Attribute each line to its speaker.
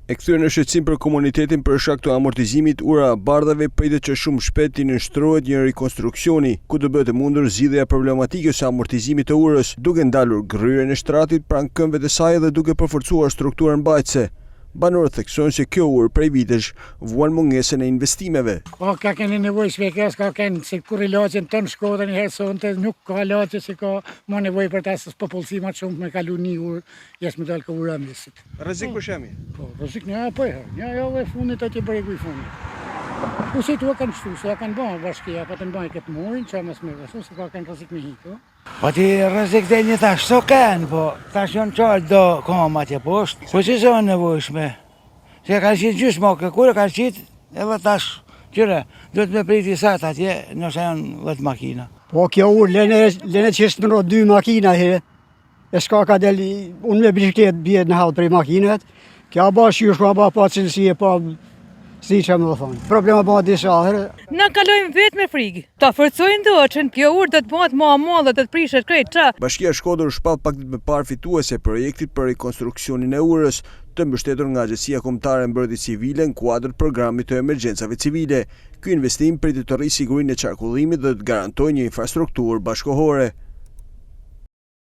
Speaker 1: E kthyer në shqetësim për komunitetin për shkak të amortizimit ura bardhave, pritet që shumë shpejt të nënshtrohet një rikonstruksioni, ku do bëhet e mundur zgjidhja problematike së amortizimit të urës, duke ndalur gryrjen e shtratit pranë këmbëve të saj dhe duke përforcuar strukturën mbajtëse. Banorët theksojnë se kjo urë prej vitesh vuan mungesën e investimeve.
Speaker 2: Ka keni nevojë shpejtësisht, ka keni se kur ilaçin ton Shkodrën një herë sonte nuk ka ilaçe se ka më nevojë për ta së popullsi më shumë me kalu një urë, jashtë me dal ka ura mesit.
Speaker 1: Rrezik për shemi.
Speaker 2: Po, rrezik një apo herë. Një javë e fundit atë bregu i fundit. Kusit u kanë shtu, se kanë bën bashkia, pa të bëjnë këtë murin, që mas me vështu, se ka kanë rrezik me hiko.
Speaker 3: Po ti rrezik dhe një tash so kanë, po tash janë çfarë do kam atje poshtë. Po si janë nevojshme. Se ka qenë gjysmë, kur ka qenë edhe tash qyre, duhet me priti sa atje, nëse janë 10 makina.
Speaker 4: Po kjo urë lene që është në dy makina he. E s'ka ka del, unë me bishklet bje në halë prej makinet. Kja ba shqyshma, ba pa cilësie, pa si që më dhe thonë. Problema ba disa herë.
Speaker 5: Na kalojmë vetë me frikë. Ta forcojnë ndoqën, kjo urë do të bëhet më amollë, do të prishet krejt qa.
Speaker 1: Bashkia Shkodër shpall pak ditë më parë fituese e projektit për rekonstruksionin e urës, të mbështetur nga Agjencia Kombëtare e Mbrojtjes Civile në kuadër programit të emergjencave civile. Ky investim pritet të rrisë sigurinë e qarkullimit dhe të garantojë një infrastrukturë bashkëkohore.